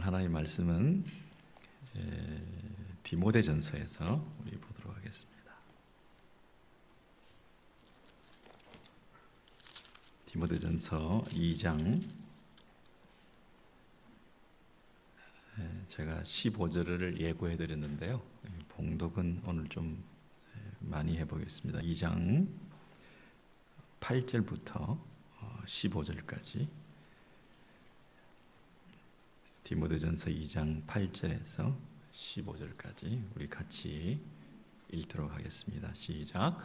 하나님의 말씀은 디모데전서에서 우리 보도록 하겠습니다. 디모데전서 2장 제가 15절을 예고해 드렸는데요. 봉독은 오늘 좀 많이 해보겠습니다. 2장 8절부터 15절까지 디모데전서 2장 8절에서 15절까지 우리 같이 읽도록 하겠습니다. 시작.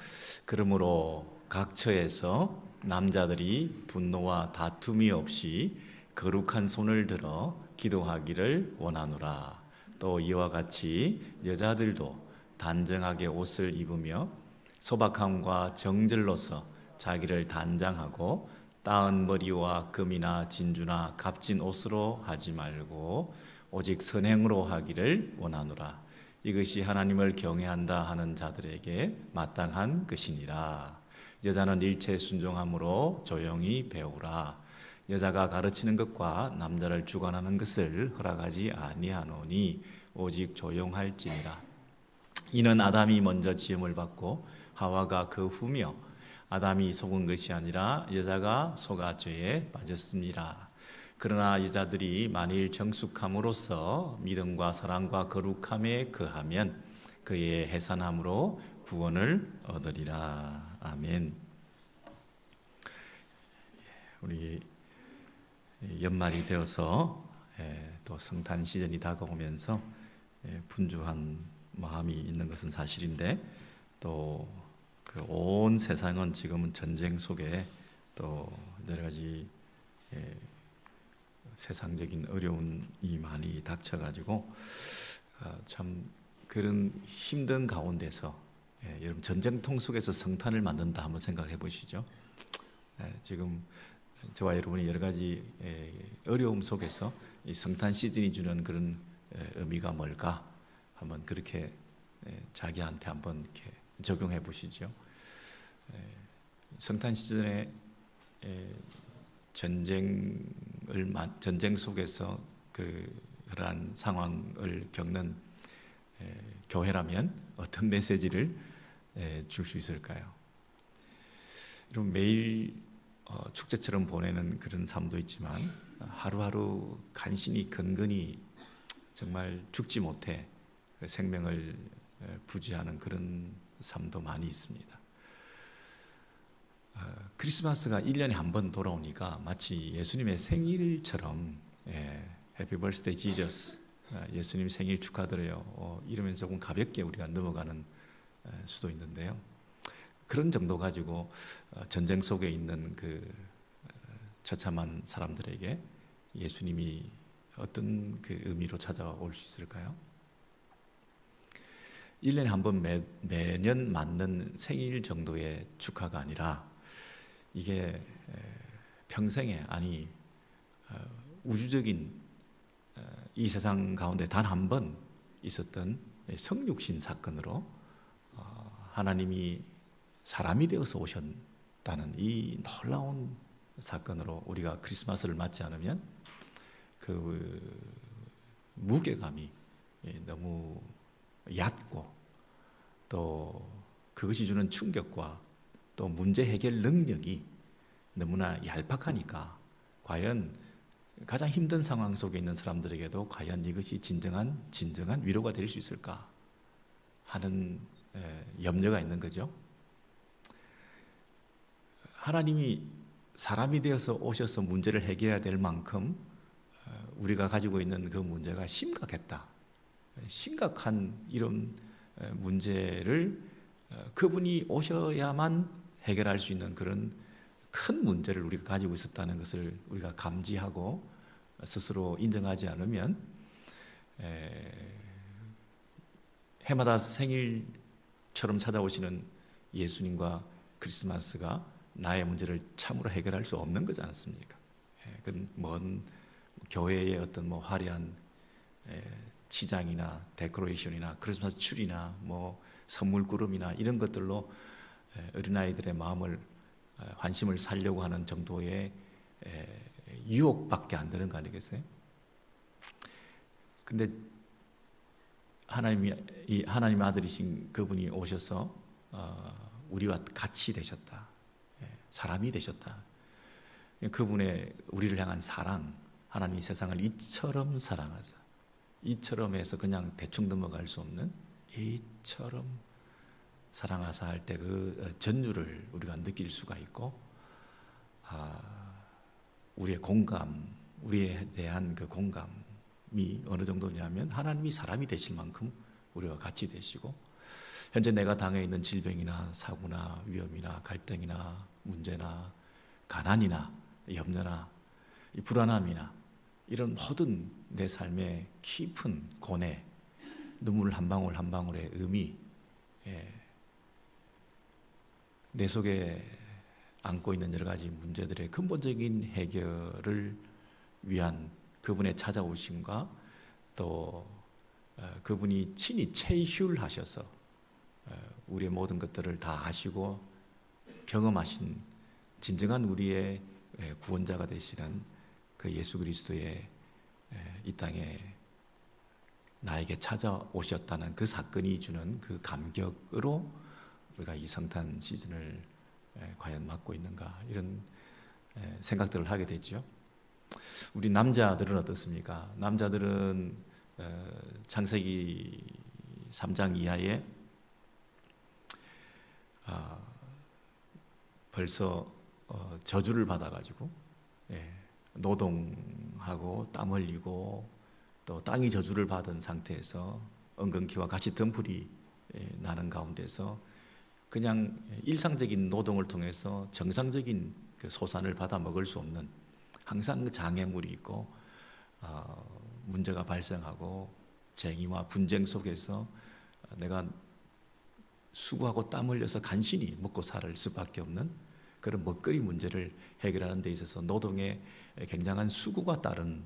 그러므로 각 처에서 남자들이 분노와 다툼이 없이 거룩한 손을 들어 기도하기를 원하노라. 또 이와 같이 여자들도 단정하게 옷을 입으며 소박함과 정절로서 자기를 단장하고 따은 머리와 금이나 진주나 값진 옷으로 하지 말고 오직 선행으로 하기를 원하노라. 이것이 하나님을 경외한다 하는 자들에게 마땅한 것이니라. 여자는 일체 순종함으로 조용히 배우라. 여자가 가르치는 것과 남자를 주관하는 것을 허락하지 아니하노니 오직 조용할지니라. 이는 아담이 먼저 지음을 받고 하와가 그 후며 아담이 속은 것이 아니라 여자가 속아 죄에 빠졌습니다. 그러나 여자들이 만일 정숙함으로써 믿음과 사랑과 거룩함에 거하면 그의 해산함으로 구원을 얻으리라. 아멘. 우리 연말이 되어서 또 성탄 시즌이 다가오면서 분주한 마음이 있는 것은 사실인데 또 온 세상은 지금은 전쟁 속에 또 여러 가지 세상적인 어려움이 많이 닥쳐가지고 참 그런 힘든 가운데서 여러분 전쟁통 속에서 성탄을 만든다 한번 생각해 보시죠. 지금 저와 여러분이 여러 가지 어려움 속에서 이 성탄 시즌이 주는 그런 의미가 뭘까 한번 그렇게 자기한테 한번 이렇게 적용해 보시죠. 성탄 시즌에 전쟁 속에서 그러한 상황을 겪는 교회라면 어떤 메시지를 줄 수 있을까요? 여러분 매일 축제처럼 보내는 그런 삶도 있지만 하루하루 간신히 근근히 정말 죽지 못해 생명을 부지하는 그런 삶도 많이 있습니다. 크리스마스가 1년에 한 번 돌아오니까 마치 예수님의 생일처럼 해피 버스데이 지저스 예수님 생일 축하드려요 이러면서 조금 가볍게 우리가 넘어가는 수도 있는데요. 그런 정도 가지고 전쟁 속에 있는 그 처참한 사람들에게 예수님이 어떤 그 의미로 찾아올 수 있을까요? 1년에 한 번 매년 맞는 생일 정도의 축하가 아니라 이게 평생에 아니 우주적인 이 세상 가운데 단 한 번 있었던 성육신 사건으로 하나님이 사람이 되어서 오셨다는 이 놀라운 사건으로 우리가 크리스마스를 맞지 않으면 그 무게감이 너무 얕고 또 그것이 주는 충격과 또 문제 해결 능력이 너무나 얄팍하니까 과연 가장 힘든 상황 속에 있는 사람들에게도 과연 이것이 진정한 위로가 될 수 있을까 하는 염려가 있는 거죠. 하나님이 사람이 되어서 오셔서 문제를 해결해야 될 만큼 우리가 가지고 있는 그 문제가 심각했다. 심각한 이런 문제를 그분이 오셔야만 해결할 수 있는 그런 큰 문제를 우리가 가지고 있었다는 것을 우리가 감지하고 스스로 인정하지 않으면 해마다 생일처럼 찾아오시는 예수님과 크리스마스가 나의 문제를 참으로 해결할 수 없는 거지 않습니까? 그건 먼 교회의 어떤 뭐 화려한 치장이나 데코레이션이나 크리스마스 추리나 뭐 선물 구름이나 이런 것들로 어린아이들의 마음을 관심을 살려고 하는 정도의 유혹밖에 안 되는 거 아니겠어요? 근데 하나님 아들이신 그분이 오셔서 우리와 같이 되셨다. 사람이 되셨다. 그분의 우리를 향한 사랑, 하나님이 세상을 이처럼 사랑하사, 이처럼 해서 그냥 대충 넘어갈 수 없는 이처럼 사랑하사 할 때 그 전율을 우리가 느낄 수가 있고, 우리의 공감, 우리에 대한 그 공감이 어느 정도냐면 하나님이 사람이 되실 만큼 우리와 같이 되시고, 현재 내가 당해 있는 질병이나 사고나 위험이나 갈등이나 문제나 가난이나 염려나 이 불안함이나 이런 모든 내 삶의 깊은 고뇌, 눈물 한 방울 한 방울의 의미, 내 속에 안고 있는 여러 가지 문제들의 근본적인 해결을 위한 그분의 찾아오심과 또 그분이 친히 체휼하셔서 우리의 모든 것들을 다 아시고 경험하신 진정한 우리의 구원자가 되시는 그 예수 그리스도의 이 땅에 나에게 찾아오셨다는 그 사건이 주는 그 감격으로 우리가 이 성탄 시즌을 과연 맞고 있는가, 이런 생각들을 하게 됐죠. 우리 남자들은 어떻습니까? 남자들은 창세기 3장 이하에 벌써 저주를 받아가지고 노동하고 땀 흘리고 또 땅이 저주를 받은 상태에서 엉겅퀴와 같이 덤불이 나는 가운데서 그냥 일상적인 노동을 통해서 정상적인 그 소산을 받아 먹을 수 없는, 항상 장애물이 있고 문제가 발생하고 쟁의와 분쟁 속에서 내가 수고하고 땀 흘려서 간신히 먹고 살 수밖에 없는 그런 먹거리 문제를 해결하는 데 있어서 노동에 굉장한 수고가 따르는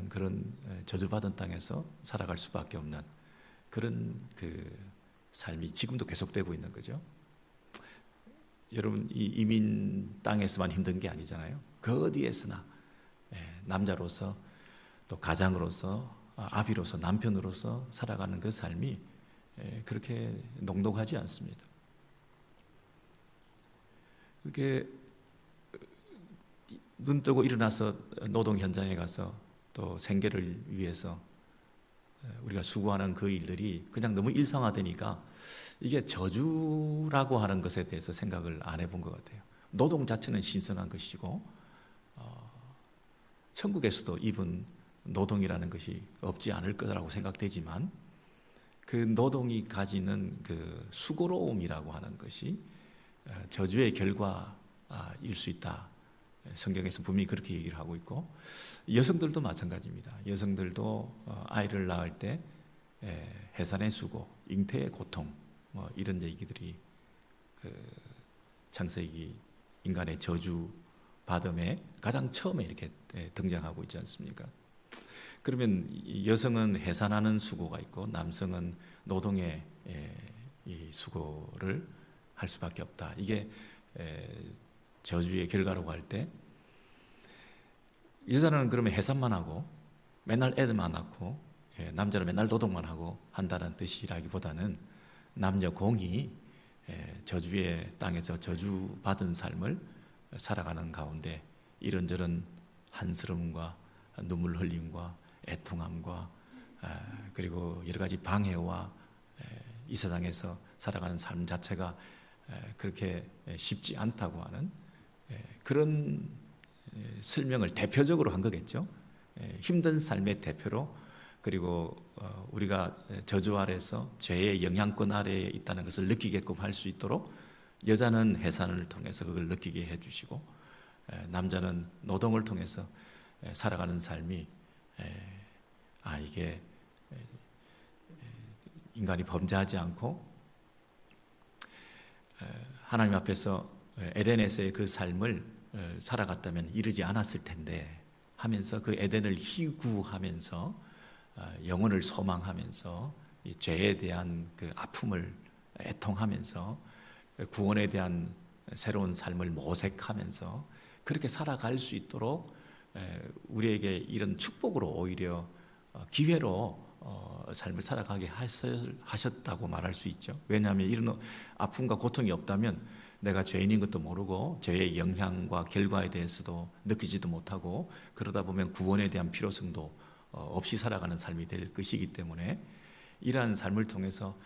그런 저주받은 땅에서 살아갈 수밖에 없는 그런 그 삶이 지금도 계속되고 있는 거죠. 여러분, 이 이민 땅에서만 힘든 게 아니잖아요. 그 어디에서나 남자로서 또 가장으로서 아비로서 남편으로서 살아가는 그 삶이 그렇게 녹록하지 않습니다. 그렇게 눈 뜨고 일어나서 노동 현장에 가서 또 생계를 위해서 우리가 수고하는 그 일들이 그냥 너무 일상화되니까 이게 저주라고 하는 것에 대해서 생각을 안 해본 것 같아요. 노동 자체는 신성한 것이고 천국에서도 입은 노동이라는 것이 없지 않을 거라고 생각되지만 그 노동이 가지는 그 수고로움이라고 하는 것이 저주의 결과일 수 있다. 성경에서 분명히 그렇게 얘기를 하고 있고, 여성들도 마찬가지입니다. 여성들도 아이를 낳을 때 해산의 수고, 잉태의 고통, 이런 얘기들이 그 창세기 인간의 저주 받음에 가장 처음에 이렇게 등장하고 있지 않습니까? 그러면 여성은 해산하는 수고가 있고 남성은 노동의 이 수고를 할 수밖에 없다. 이게 저주의 결과라고 할 때 여자는 그러면 해산만 하고 맨날 애들만 낳고 남자는 맨날 노동만 하고 한다는 뜻이라기보다는 남녀 공이 저주의 땅에서 저주받은 삶을 살아가는 가운데 이런저런 한스러움과 눈물 흘림과 애통함과 그리고 여러 가지 방해와 이 세상에서 살아가는 삶 자체가 그렇게 쉽지 않다고 하는 그런 설명을 대표적으로 한 거겠죠. 힘든 삶의 대표로, 그리고 우리가 저주 아래서 죄의 영향권 아래에 있다는 것을 느끼게끔 할 수 있도록 여자는 해산을 통해서 그걸 느끼게 해주시고 남자는 노동을 통해서 살아가는 삶이 이게 인간이 범죄하지 않고 하나님 앞에서 에덴에서의 그 삶을 살아갔다면 이르지 않았을 텐데 하면서 그 에덴을 희구하면서 영혼을 소망하면서 이 죄에 대한 그 아픔을 애통하면서 구원에 대한 새로운 삶을 모색하면서 그렇게 살아갈 수 있도록 우리에게 이런 축복으로 오히려 기회로 삶을 살아가게 하셨다고 말할 수 있죠. 왜냐하면 이런 아픔과 고통이 없다면 내가 죄인인 것도 모르고 죄의 영향과 결과에 대해서도 느끼지도 못하고 그러다 보면 구원에 대한 필요성도 없이 살아가는 삶이 될 것이기 때문에 이러한 삶을 통해서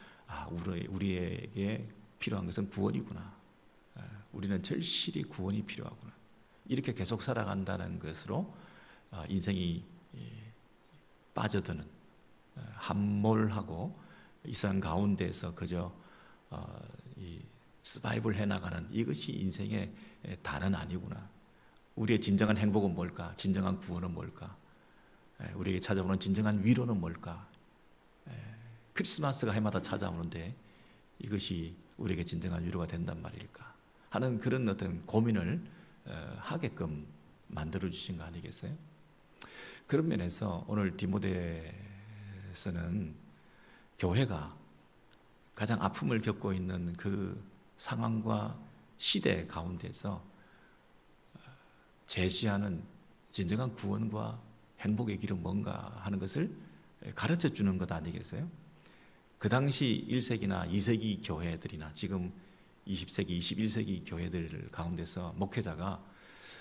우리에게 필요한 것은 구원이구나. 우리는 절실히 구원이 필요하구나. 이렇게 계속 살아간다는 것으로 인생이 빠져드는, 함몰하고 이 세상 가운데서 그저 서바이벌 해나가는 이것이 인생의 다는 아니구나. 우리의 진정한 행복은 뭘까? 진정한 구원은 뭘까? 우리에게 찾아오는 진정한 위로는 뭘까? 크리스마스가 해마다 찾아오는데 이것이 우리에게 진정한 위로가 된단 말일까? 하는 그런 어떤 고민을 하게끔 만들어 주신 거 아니겠어요? 그런 면에서 오늘 디모데서는 교회가 가장 아픔을 겪고 있는 그 상황과 시대 가운데서 제시하는 진정한 구원과 행복의 길은 뭔가 하는 것을 가르쳐 주는 것 아니겠어요? 그 당시 1세기나 2세기 교회들이나 지금 20세기, 21세기 교회들 가운데서 목회자가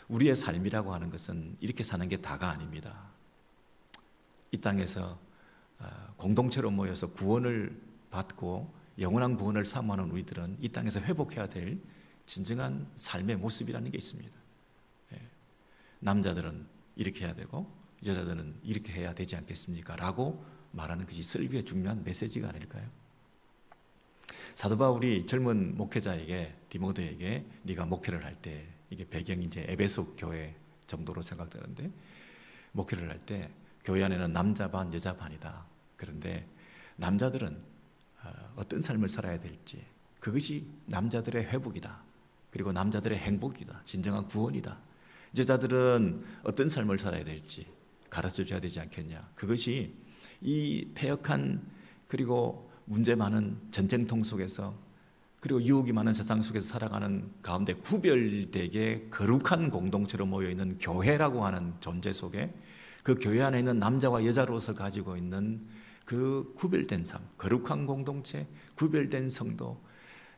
우리의 삶이라고 하는 것은 이렇게 사는 게 다가 아닙니다. 이 땅에서 공동체로 모여서 구원을 받고 영원한 구원을 사모하는 우리들은 이 땅에서 회복해야 될 진정한 삶의 모습이라는 게 있습니다. 남자들은 이렇게 해야 되고 여자들은 이렇게 해야 되지 않겠습니까? 라고 말하는 것이 설교의 중요한 메시지가 아닐까요? 사도 바울이 젊은 목회자에게, 디모데에게 네가 목회를 할 때, 이게 배경이 이제 에베소 교회 정도로 생각되는데, 목회를 할 때 교회 안에는 남자 반 여자 반이다. 그런데 남자들은 어떤 삶을 살아야 될지, 그것이 남자들의 회복이다. 그리고 남자들의 행복이다. 진정한 구원이다. 여자들은 어떤 삶을 살아야 될지 가르쳐 줘야 되지 않겠냐. 그것이 이 패역한 그리고 문제 많은 전쟁통 속에서 그리고 유혹이 많은 세상 속에서 살아가는 가운데 구별되게 거룩한 공동체로 모여있는 교회라고 하는 존재 속에 그 교회 안에 있는 남자와 여자로서 가지고 있는 그 구별된 삶, 거룩한 공동체, 구별된 성도,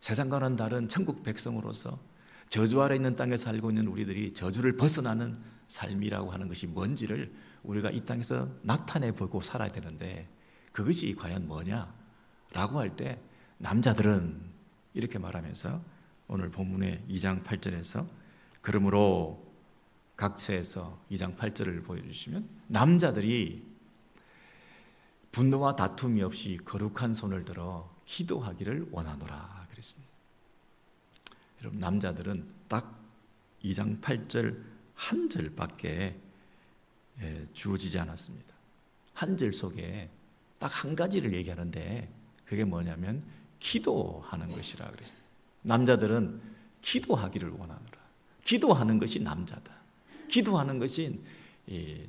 세상과는 다른 천국 백성으로서 저주 아래 있는 땅에 살고 있는 우리들이 저주를 벗어나는 삶이라고 하는 것이 뭔지를 우리가 이 땅에서 나타내보고 살아야 되는데 그것이 과연 뭐냐라고 할 때 남자들은 이렇게 말하면서 오늘 본문의 2장 8절에서 그러므로 각체에서 2장 8절을 보여주시면 남자들이 분노와 다툼이 없이 거룩한 손을 들어 기도하기를 원하노라 그랬습니다. 여러분 남자들은 딱 2장 8절 한 절밖에 주어지지 않았습니다. 한 절 속에 딱 한 가지를 얘기하는데 그게 뭐냐면 기도하는 것이라 그랬습니다. 남자들은 기도하기를 원하노라. 기도하는 것이 남자다. 기도하는 것이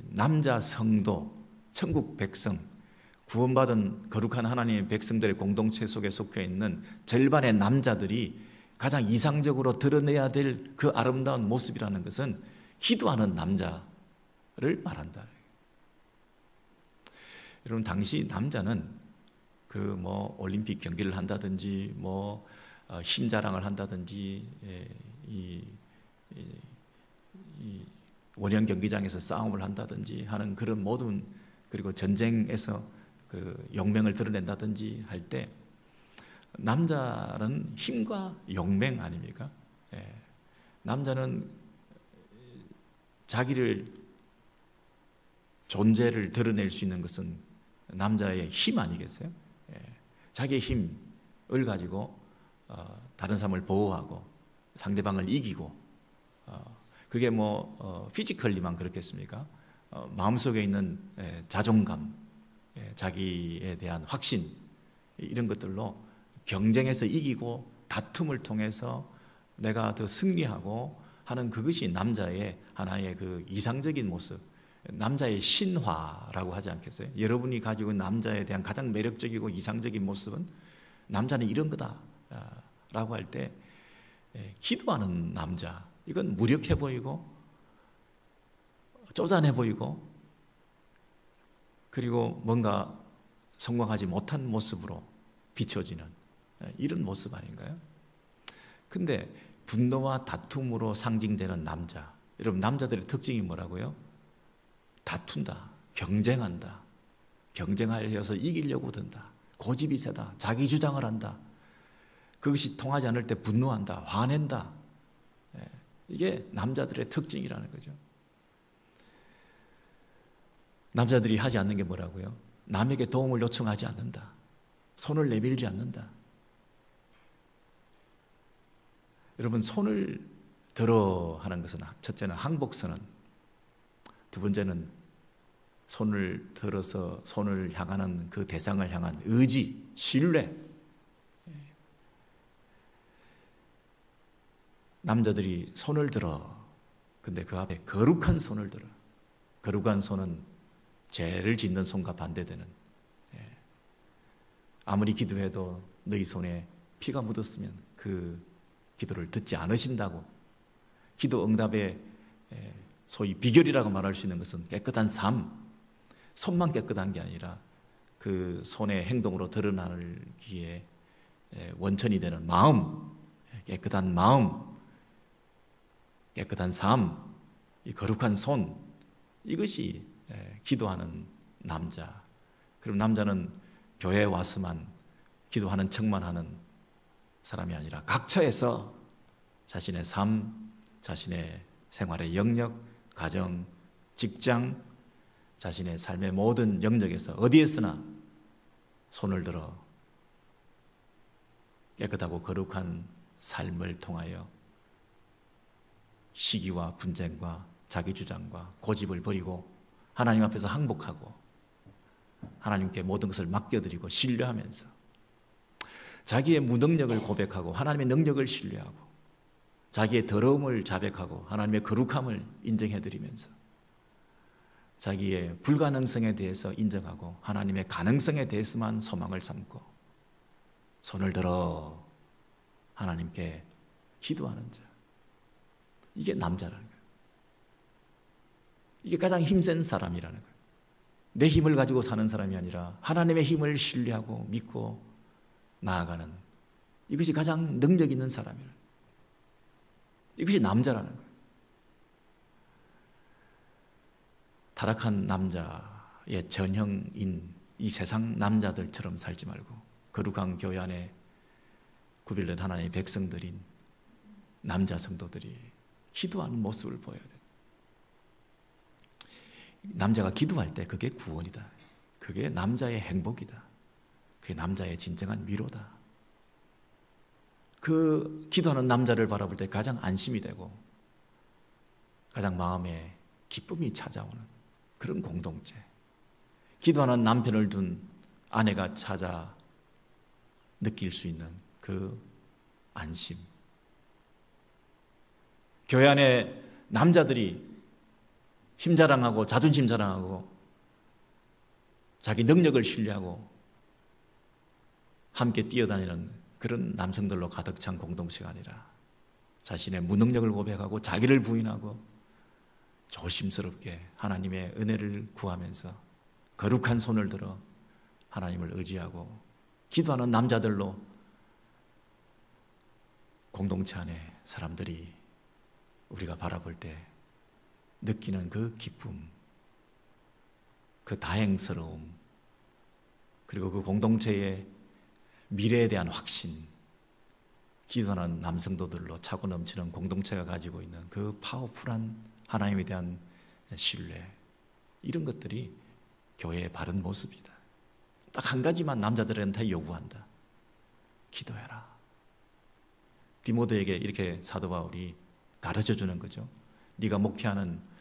남자 성도, 천국 백성, 구원받은 거룩한 하나님의 백성들의 공동체 속에 속해 있는 절반의 남자들이 가장 이상적으로 드러내야 될 그 아름다운 모습이라는 것은 기도하는 남자를 말한다. 여러분 당시 남자는 올림픽 경기를 한다든지 힘 자랑을 한다든지 이 원형 경기장에서 싸움을 한다든지 하는 그런 모든 그리고 전쟁에서 그 용맹을 드러낸다든지 할 때 남자는 힘과 용맹 아닙니까? 남자는 자기를 존재를 드러낼 수 있는 것은 남자의 힘 아니겠어요? 자기의 힘을 가지고 다른 사람을 보호하고 상대방을 이기고 그게 피지컬리만 그렇겠습니까? 마음속에 있는 자존감, 자기에 대한 확신 이런 것들로 경쟁에서 이기고 다툼을 통해서 내가 더 승리하고 하는 그것이 남자의 하나의 그 이상적인 모습, 남자의 신화라고 하지 않겠어요? 여러분이 가지고 있는 남자에 대한 가장 매력적이고 이상적인 모습은 남자는 이런 거다 라고 할 때 기도하는 남자, 이건 무력해 보이고 쪼잔해 보이고 그리고 뭔가 성공하지 못한 모습으로 비춰지는 이런 모습 아닌가요? 근데 분노와 다툼으로 상징되는 남자, 여러분 남자들의 특징이 뭐라고요? 다툰다, 경쟁한다, 경쟁하여서 이기려고 든다, 고집이 세다, 자기 주장을 한다, 그것이 통하지 않을 때 분노한다, 화낸다. 이게 남자들의 특징이라는 거죠. 남자들이 하지 않는 게 뭐라고요? 남에게 도움을 요청하지 않는다, 손을 내밀지 않는다. 여러분 손을 들어 하는 것은 첫째는 항복선언, 두 번째는 손을 들어서 손을 향하는 그 대상을 향한 의지, 신뢰. 남자들이 손을 들어, 근데 그 앞에 거룩한 손을 들어. 거룩한 손은 죄를 짓는 손과 반대되는, 아무리 기도해도 너희 손에 피가 묻었으면 그 기도를 듣지 않으신다고. 기도 응답의 소위 비결이라고 말할 수 있는 것은 깨끗한 삶, 손만 깨끗한 게 아니라 그 손의 행동으로 드러나기에 원천이 되는 마음, 깨끗한 마음, 깨끗한 삶, 이 거룩한 손, 이것이 기도하는 남자. 그럼 남자는 교회에 와서만 기도하는 척만 하는 사람이 아니라 각처에서 자신의 삶, 자신의 생활의 영역, 가정, 직장, 자신의 삶의 모든 영역에서 어디에서나 손을 들어 깨끗하고 거룩한 삶을 통하여 시기와 분쟁과 자기 주장과 고집을 버리고 하나님 앞에서 항복하고 하나님께 모든 것을 맡겨드리고 신뢰하면서 자기의 무능력을 고백하고 하나님의 능력을 신뢰하고 자기의 더러움을 자백하고 하나님의 거룩함을 인정해드리면서 자기의 불가능성에 대해서 인정하고 하나님의 가능성에 대해서만 소망을 삼고 손을 들어 하나님께 기도하는 자, 이게 남자라는 거예요. 이게 가장 힘센 사람이라는 거예요. 내 힘을 가지고 사는 사람이 아니라 하나님의 힘을 신뢰하고 믿고 나아가는, 이것이 가장 능력 있는 사람이라는 거예요. 이것이 남자라는 거예요. 타락한 남자의 전형인 이 세상 남자들처럼 살지 말고 거룩한 교회 안에 구별된 하나님의 백성들인 남자 성도들이 기도하는 모습을 보여야 돼. 남자가 기도할 때 그게 구원이다. 그게 남자의 행복이다. 그게 남자의 진정한 위로다. 그 기도하는 남자를 바라볼 때 가장 안심이 되고 가장 마음에 기쁨이 찾아오는 그런 공동체. 기도하는 남편을 둔 아내가 찾아 느낄 수 있는 그 안심. 교회 안에 남자들이 힘 자랑하고 자존심 자랑하고 자기 능력을 신뢰하고 함께 뛰어다니는 그런 남성들로 가득 찬 공동체가 아니라 자신의 무능력을 고백하고 자기를 부인하고 조심스럽게 하나님의 은혜를 구하면서 거룩한 손을 들어 하나님을 의지하고 기도하는 남자들로 공동체 안에 사람들이 우리가 바라볼 때 느끼는 그 기쁨, 그 다행스러움, 그리고 그 공동체의 미래에 대한 확신, 기도하는 남성도들로 차고 넘치는 공동체가 가지고 있는 그 파워풀한 하나님에 대한 신뢰, 이런 것들이 교회의 바른 모습이다. 딱 한 가지만 남자들한테 요구한다. 기도해라. 디모데에게 이렇게 사도 바울이 가르쳐 주는 거죠. 네가 목회하는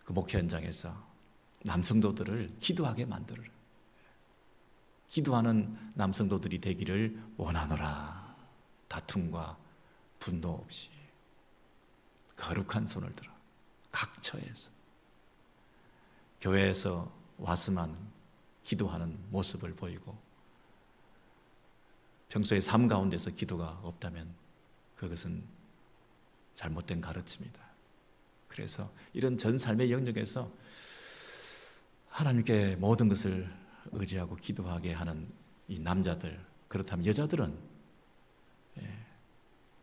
그 목회 현장에서 남성도들을 기도하게 만들어라. 기도하는 남성도들이 되기를 원하노라. 다툼과 분노 없이 거룩한 손을 들어 각처에서 교회에서 와서만 기도하는 모습을 보이고 평소에 삶 가운데서 기도가 없다면 그것은 잘못된 가르침이다. 그래서 이런 전 삶의 영역에서 하나님께 모든 것을 의지하고 기도하게 하는 이 남자들, 그렇다면 여자들은,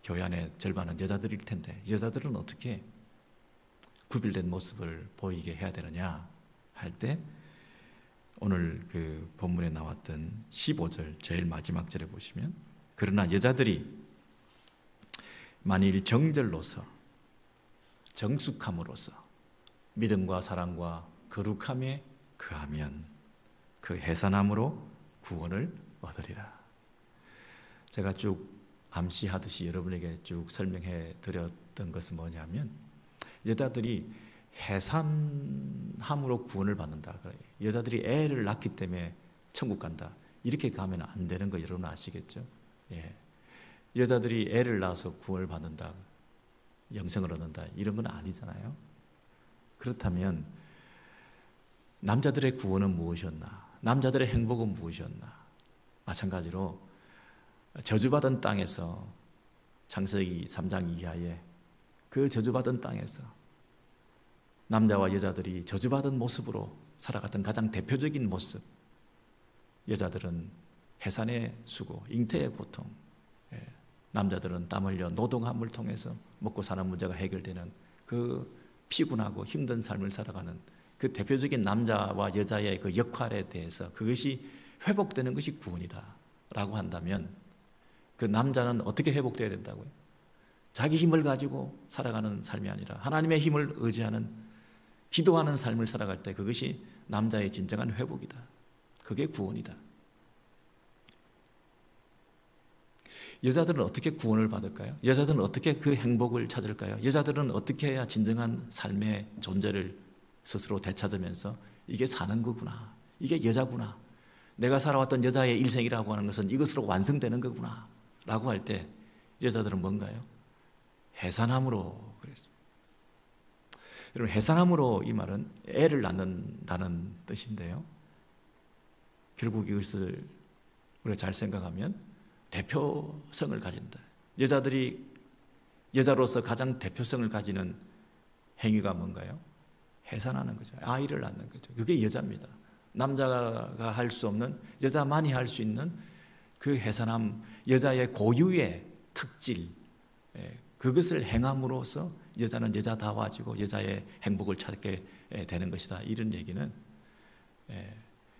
교회 안에 절반은 여자들일 텐데 여자들은 어떻게 구별된 모습을 보이게 해야 되느냐 할 때, 오늘 그 본문에 나왔던 15절 제일 마지막 절에 보시면, 그러나 여자들이 만일 정절로서, 정숙함으로써 믿음과 사랑과 거룩함에 거하면 그 해산함으로 구원을 얻으리라. 제가 쭉 암시하듯이 여러분에게 쭉 설명해 드렸던 것은 뭐냐면, 여자들이 해산함으로 구원을 받는다. 여자들이 애를 낳기 때문에 천국 간다. 이렇게 가면 안 되는 거 여러분 아시겠죠? 여자들이 애를 낳아서 구원을 받는다, 영생을 얻는다, 이런 건 아니잖아요. 그렇다면 남자들의 구원은 무엇이었나? 남자들의 행복은 무엇이었나? 마찬가지로 저주받은 땅에서, 창세기 3장 이하에 그 저주받은 땅에서 남자와 여자들이 저주받은 모습으로 살아갔던 가장 대표적인 모습, 여자들은 해산의 수고, 잉태의 고통, 남자들은 땀 흘려 노동함을 통해서 먹고 사는 문제가 해결되는 그 피곤하고 힘든 삶을 살아가는 그 대표적인 남자와 여자의 그 역할에 대해서, 그것이 회복되는 것이 구원이다 라고 한다면, 그 남자는 어떻게 회복되어야 된다고요? 자기 힘을 가지고 살아가는 삶이 아니라 하나님의 힘을 의지하는, 기도하는 삶을 살아갈 때 그것이 남자의 진정한 회복이다. 그게 구원이다. 여자들은 어떻게 구원을 받을까요? 여자들은 어떻게 그 행복을 찾을까요? 여자들은 어떻게 해야 진정한 삶의 존재를 스스로 되찾으면서 이게 사는 거구나, 이게 여자구나, 내가 살아왔던 여자의 일생이라고 하는 것은 이것으로 완성되는 거구나 라고 할 때, 여자들은 뭔가요? 해산함으로 그랬습니다. 여러분, 해산함으로 이 말은 애를 낳는다는 뜻인데요, 결국 이것을 우리가 잘 생각하면 대표성을 가진다. 여자들이 여자로서 가장 대표성을 가지는 행위가 뭔가요? 해산하는 거죠. 아이를 낳는 거죠. 그게 여자입니다. 남자가 할 수 없는, 여자만이 할 수 있는 그 해산함, 여자의 고유의 특질, 그것을 행함으로써 여자는 여자다워지고 여자의 행복을 찾게 되는 것이다. 이런 얘기는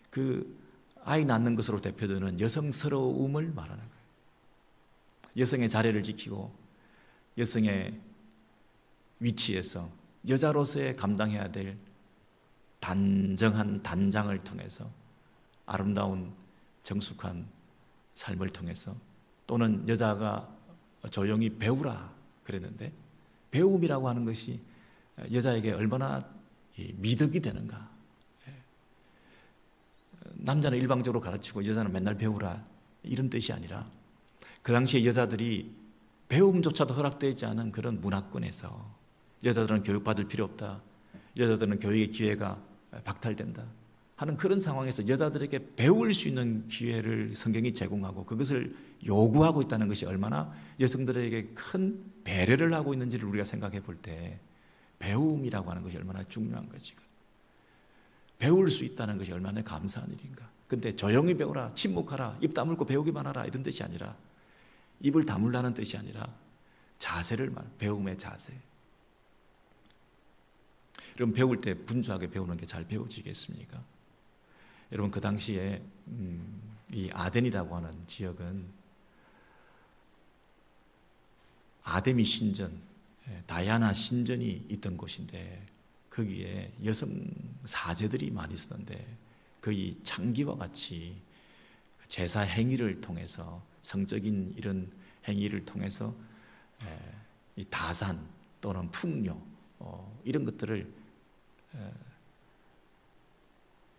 그 아이 낳는 것으로 대표되는 여성스러움을 말하는 거예요. 여성의 자리를 지키고 여성의 위치에서 여자로서의 감당해야 될 단정한 단장을 통해서, 아름다운 정숙한 삶을 통해서, 또는 여자가 조용히 배우라 그랬는데, 배움이라고 하는 것이 여자에게 얼마나 미덕이 되는가. 남자는 일방적으로 가르치고 여자는 맨날 배우라, 이런 뜻이 아니라, 그 당시에 여자들이 배움조차도 허락되지 않은 그런 문화권에서, 여자들은 교육받을 필요 없다, 여자들은 교육의 기회가 박탈된다 하는 그런 상황에서 여자들에게 배울 수 있는 기회를 성경이 제공하고 그것을 요구하고 있다는 것이 얼마나 여성들에게 큰 배려를 하고 있는지를 우리가 생각해 볼 때, 배움이라고 하는 것이 얼마나 중요한 것인가, 배울 수 있다는 것이 얼마나 감사한 일인가. 근데 조용히 배우라, 침묵하라, 입 다물고 배우기만 하라, 이런 뜻이 아니라, 입을 다물라는 뜻이 아니라 자세를 배움의 자세. 여러분, 배울 때 분주하게 배우는 게 잘 배워지겠습니까? 여러분, 그 당시에 이 아덴이라고 하는 지역은 아데미 신전, 다이아나 신전이 있던 곳인데, 거기에 여성 사제들이 많이 있었는데, 거의 창기와 같이 제사 행위를 통해서, 성적인 이런 행위를 통해서 이 다산 또는 풍요, 이런 것들을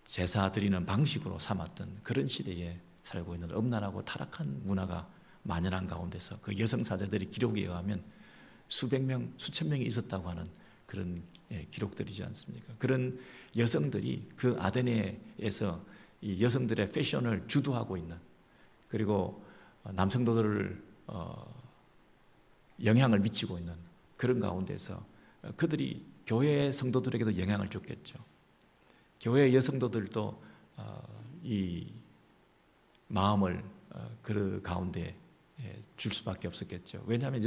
제사 드리는 방식으로 삼았던 그런 시대에 살고 있는 엄란하고 타락한 문화가 만연한 가운데서, 그 여성 사제들이 기록에 의하면 수백 명, 수천 명이 있었다고 하는 그런 기록들이지 않습니까? 그런 여성들이 그 아데네에서 이 여성들의 패션을 주도하고 있는, 그리고 남성도들을 영향을 미치고 있는 그런 가운데서 그들이 교회 성도들에게도 영향을 줬겠죠. 교회 여성도들도 이 마음을 그 가운데 줄 수밖에 없었겠죠. 왜냐하면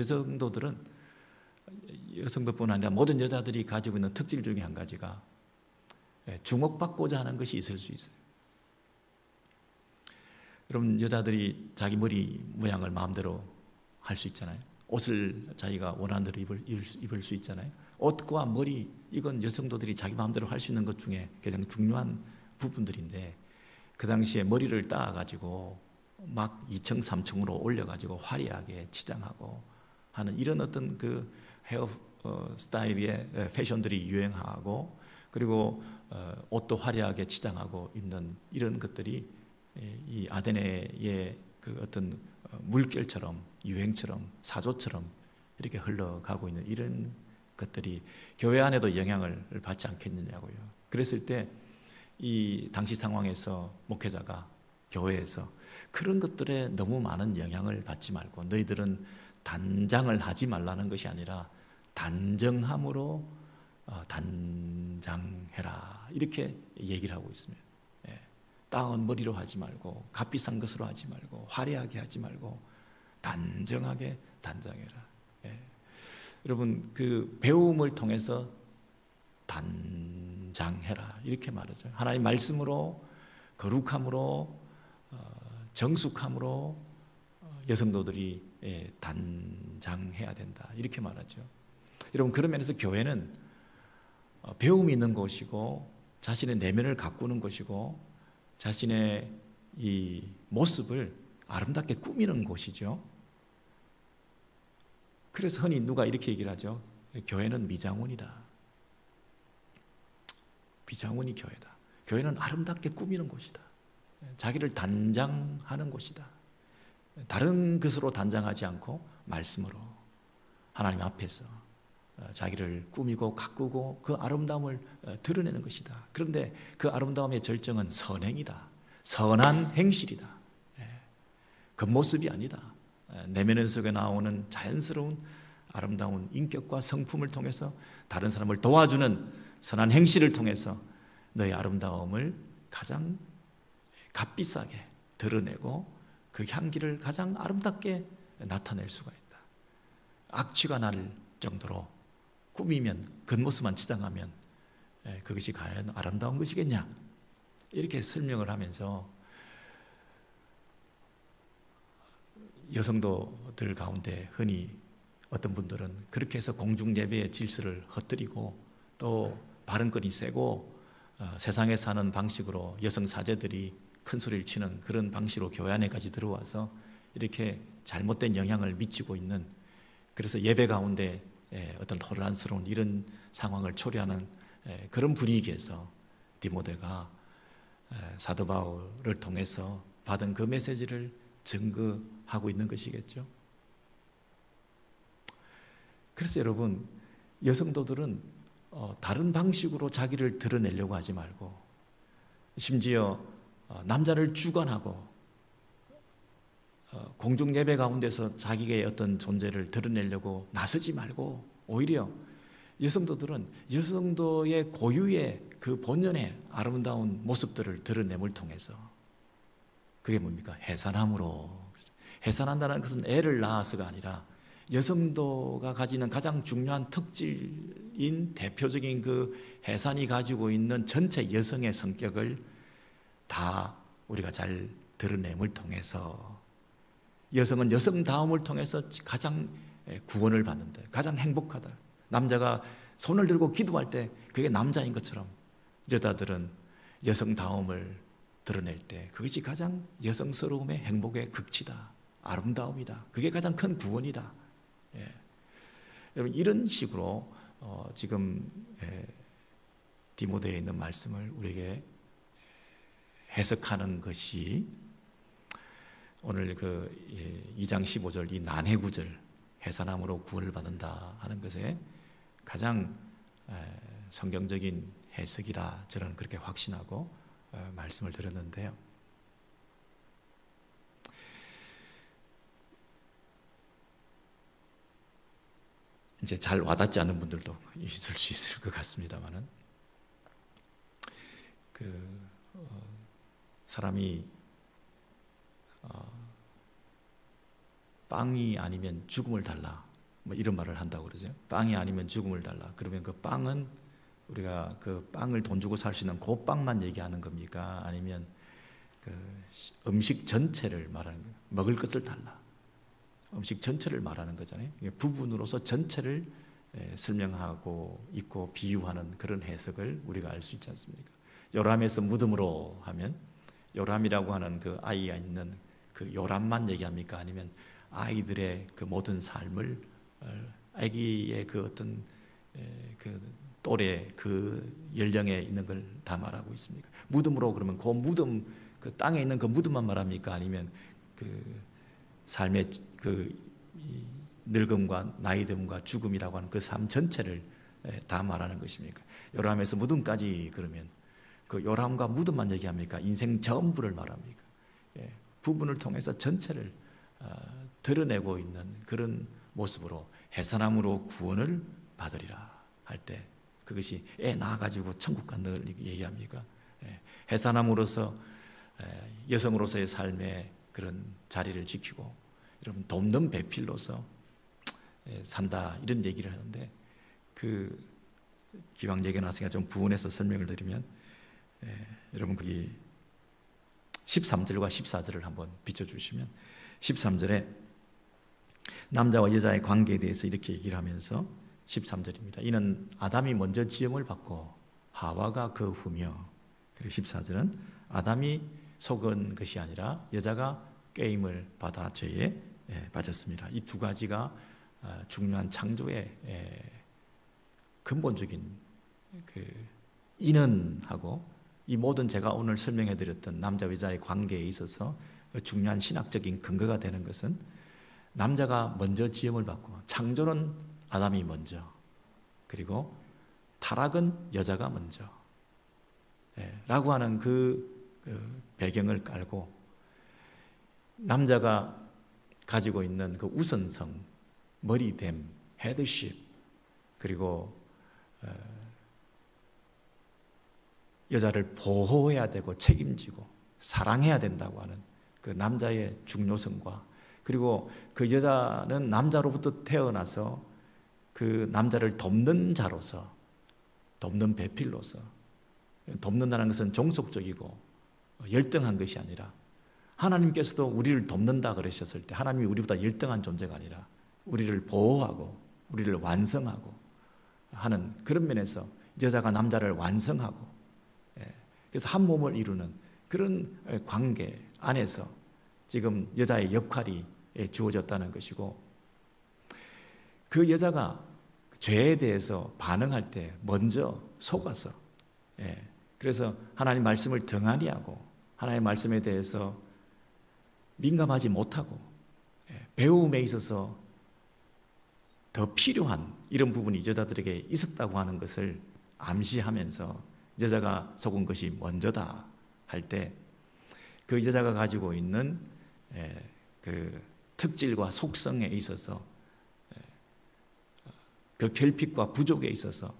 여성들뿐 아니라 모든 여자들이 가지고 있는 특질 중에 한 가지가 주목받고자 하는 것이 있을 수 있어요. 여러분, 여자들이 자기 머리 모양을 마음대로 할 수 있잖아요. 옷을 자기가 원하는 대로 입을 수 있잖아요. 옷과 머리, 이건 여성도들이 자기 마음대로 할 수 있는 것 중에 가장 중요한 부분들인데, 그 당시에 머리를 따가지고 막 2층, 3층으로 올려가지고 화려하게 치장하고 하는 이런 어떤 그 헤어 스타일의 패션들이 유행하고, 그리고 옷도 화려하게 치장하고 입는 이런 것들이 이 아테네의 그 어떤 물결처럼, 유행처럼, 사조처럼 이렇게 흘러가고 있는 이런 것들이 교회 안에도 영향을 받지 않겠느냐고요. 그랬을 때 이 당시 상황에서 목회자가 교회에서 그런 것들에 너무 많은 영향을 받지 말고, 너희들은 단장을 하지 말라는 것이 아니라 단정함으로 단장해라, 이렇게 얘기를 하고 있습니다. 따은 머리로 하지 말고, 값비싼 것으로 하지 말고, 화려하게 하지 말고 단정하게 단장해라. 여러분, 그 배움을 통해서 단장해라, 이렇게 말하죠. 하나님 말씀으로, 거룩함으로, 정숙함으로 여성도들이 단장해야 된다, 이렇게 말하죠. 여러분, 그런 면에서 교회는 배움이 있는 곳이고, 자신의 내면을 가꾸는 곳이고, 자신의 이 모습을 아름답게 꾸미는 곳이죠. 그래서 흔히 누가 이렇게 얘기를 하죠. 교회는 미장원이다. 미장원이 교회다. 교회는 아름답게 꾸미는 곳이다. 자기를 단장하는 곳이다. 다른 것으로 단장하지 않고 말씀으로 하나님 앞에서 자기를 꾸미고 가꾸고 그 아름다움을 드러내는 것이다. 그런데 그 아름다움의 절정은 선행이다. 선한 행실이다. 겉모습이 아니다. 내면 속에 나오는 자연스러운 아름다운 인격과 성품을 통해서 다른 사람을 도와주는 선한 행실을 통해서 너의 아름다움을 가장 값비싸게 드러내고 그 향기를 가장 아름답게 나타낼 수가 있다. 악취가 날 정도로 꾸미면, 겉모습만 치장하면 그것이 과연 아름다운 것이겠냐, 이렇게 설명을 하면서 여성도들 가운데 흔히 어떤 분들은 그렇게 해서 공중 예배의 질서를 헛뜨리고 또 발언권이 세고 세상에 사는 방식으로 여성 사제들이 큰 소리를 치는 그런 방식으로 교회 안에까지 들어와서 이렇게 잘못된 영향을 미치고 있는, 그래서 예배 가운데 어떤 혼란스러운 이런 상황을 초래하는 그런 분위기에서 디모데가 사도 바울을 통해서 받은 그 메시지를 증거하고 있는 것이겠죠. 그래서 여러분, 여성도들은 다른 방식으로 자기를 드러내려고 하지 말고, 심지어 남자를 주관하고 공중 예배 가운데서 자기의 어떤 존재를 드러내려고 나서지 말고, 오히려 여성도들은 여성도의 고유의 그 본연의 아름다운 모습들을 드러냄을 통해서, 그게 뭡니까? 해산함으로. 해산한다는 것은 애를 낳아서가 아니라 여성도가 가지는 가장 중요한 특질인 대표적인 그 해산이 가지고 있는 전체 여성의 성격을 다 우리가 잘 드러냄을 통해서, 여성은 여성다움을 통해서 가장 구원을 받는다, 가장 행복하다. 남자가 손을 들고 기도할 때 그게 남자인 것처럼 여자들은 여성다움을 드러낼 때 그것이 가장 여성스러움의 행복의 극치다, 아름다움이다. 그게 가장 큰 구원이다. 여러분, 이런 식으로 지금 디모데에 있는 말씀을 우리에게 해석하는 것이 오늘 그 2장 15절 이 난해 구절, 해산함으로 구원을 받는다 하는 것에 가장 성경적인 해석이라 저는 그렇게 확신하고 말씀을 드렸는데요. 이제 잘 와닿지 않는 분들도 있을 수 있을 것 같습니다만은, 사람이 빵이 아니면 죽음을 달라, 뭐 이런 말을 한다고 그러죠. 빵이 아니면 죽음을 달라. 그러면 그 빵은 우리가 그 빵을 돈 주고 살 수 있는 그 빵만 얘기하는 겁니까? 아니면 그 음식 전체를 말하는 거예요? 먹을 것을 달라. 음식 전체를 말하는 거잖아요. 부분으로서 전체를 설명하고 있고 비유하는 그런 해석을 우리가 알 수 있지 않습니까? 요람에서 무덤으로 하면 요람이라고 하는 그 아이가 있는 그 요람만 얘기합니까? 아니면 아이들의 그 모든 삶을, 아기의 그 어떤 그 또래 그 연령에 있는 걸 다 말하고 있습니까? 무덤으로 그러면 그 무덤, 그 땅에 있는 그 무덤만 말합니까? 아니면 그 삶의 그 늙음과 나이듦과 죽음이라고 하는 그 삶 전체를 다 말하는 것입니까? 요람에서 무덤까지 그러면 그 요람과 무덤만 얘기합니까? 인생 전부를 말합니까? 부분을 통해서 전체를 드러내고 있는 그런 모습으로 해산함으로 구원을 받으리라 할 때 그것이 애 낳아가지고 천국 간다를 얘기합니까? 해산함으로써 여성으로서의 삶의 그런 자리를 지키고 여러분 돕는 배필로서 산다 이런 얘기를 하는데, 그 기왕 얘기 나왔으니까 좀 부언해서 설명을 드리면 여러분 거기 13절과 14절을 한번 비춰주시면 13절에 남자와 여자의 관계에 대해서 이렇게 얘기를 하면서 13절입니다. 이는 아담이 먼저 지음을 받고 하와가 그 후며, 그리고 14절은 아담이 속은 것이 아니라 여자가 꾀임을 받아 죄에 빠졌습니다. 이 두 가지가 중요한 창조의 근본적인 그 이는 하고 이 모든 제가 오늘 설명해 드렸던 남자 여자의 관계에 있어서 중요한 신학적인 근거가 되는 것은 남자가 먼저 지음을 받고, 창조는 아담이 먼저, 그리고 타락은 여자가 먼저 라고 하는 그 배경을 깔고 남자가 가지고 있는 그 우선성, 머리됨, 헤드십, 그리고 여자를 보호해야 되고 책임지고 사랑해야 된다고 하는 그 남자의 중요성과, 그리고 그 여자는 남자로부터 태어나서 그 남자를 돕는 자로서, 돕는 배필로서, 돕는다는 것은 종속적이고 열등한 것이 아니라 하나님께서도 우리를 돕는다 그러셨을 때 하나님이 우리보다 열등한 존재가 아니라 우리를 보호하고 우리를 완성하고 하는 그런 면에서 여자가 남자를 완성하고, 그래서 한 몸을 이루는 그런 관계 안에서 지금 여자의 역할이 주어졌다는 것이고, 그 여자가 죄에 대해서 반응할 때 먼저 속아서, 그래서 하나님 말씀을 등한히 하고 하나님 말씀에 대해서 민감하지 못하고 배움에 있어서 더 필요한 이런 부분이 여자들에게 있었다고 하는 것을 암시하면서 여자가 속은 것이 먼저다 할 때 그 여자가 가지고 있는 그 특질과 속성에 있어서 그 결핍과 부족에 있어서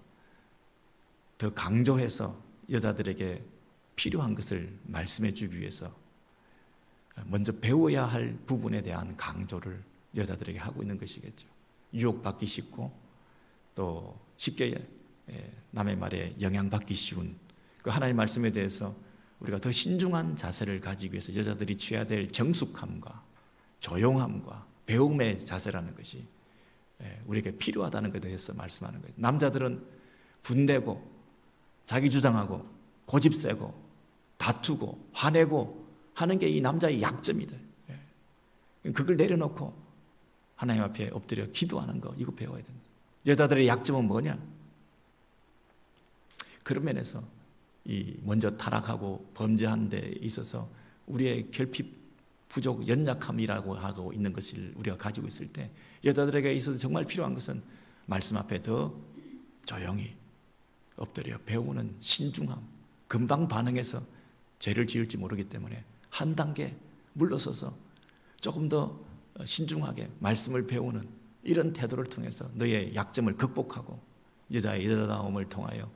더 강조해서 여자들에게 필요한 것을 말씀해 주기 위해서 먼저 배워야 할 부분에 대한 강조를 여자들에게 하고 있는 것이겠죠. 유혹받기 쉽고 또 쉽게 남의 말에 영향받기 쉬운 그 하나님의 말씀에 대해서 우리가 더 신중한 자세를 가지기 위해서 여자들이 취해야 될 정숙함과 조용함과 배움의 자세라는 것이 우리에게 필요하다는 것에 대해서 말씀하는 거예요. 남자들은 분대고 자기 주장하고 고집세고 다투고 화내고 하는 게 이 남자의 약점이다. 그걸 내려놓고 하나님 앞에 엎드려 기도하는 거, 이거 배워야 된다. 여자들의 약점은 뭐냐? 그런 면에서 이 먼저 타락하고 범죄한 데 있어서 우리의 결핍, 부족, 연약함이라고 하고 있는 것을 우리가 가지고 있을 때 여자들에게 있어서 정말 필요한 것은 말씀 앞에 더 조용히 엎드려 배우는 신중함, 금방 반응해서 죄를 지을지 모르기 때문에 한 단계 물러서서 조금 더 신중하게 말씀을 배우는 이런 태도를 통해서 너의 약점을 극복하고 여자의 여자다움을 통하여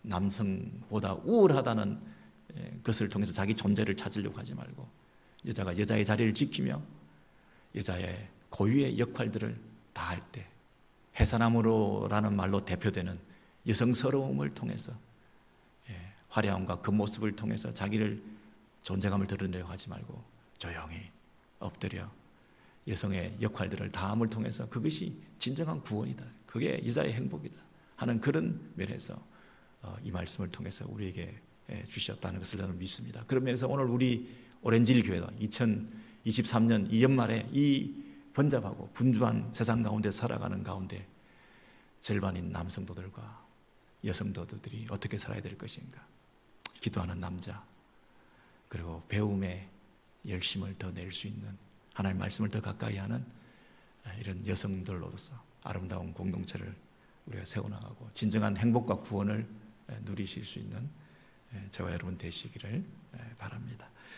남성보다 우월하다는 그것을 통해서 자기 존재를 찾으려고 하지 말고 여자가 여자의 자리를 지키며 여자의 고유의 역할들을 다할 때 해사남으로라는 말로 대표되는 여성스러움을 통해서 화려함과 그 모습을 통해서 자기를 존재감을 드러내려고 하지 말고 조용히 엎드려 여성의 역할들을 다함을 통해서 그것이 진정한 구원이다. 그게 여자의 행복이다 하는 그런 면에서 이 말씀을 통해서 우리에게 주셨다는 것을 저는 믿습니다. 그런 면에서 오늘 우리 오렌지힐 교회도 2023년 이 연말에 이 번잡하고 분주한 세상 가운데 살아가는 가운데 절반인 남성도들과 여성도들이 어떻게 살아야 될 것인가, 기도하는 남자, 그리고 배움의 열심을 더 낼 수 있는, 하나님의 말씀을 더 가까이 하는 이런 여성들로서 아름다운 공동체를 우리가 세워나가고 진정한 행복과 구원을 누리실 수 있는 저와 여러분 되시기를 바랍니다.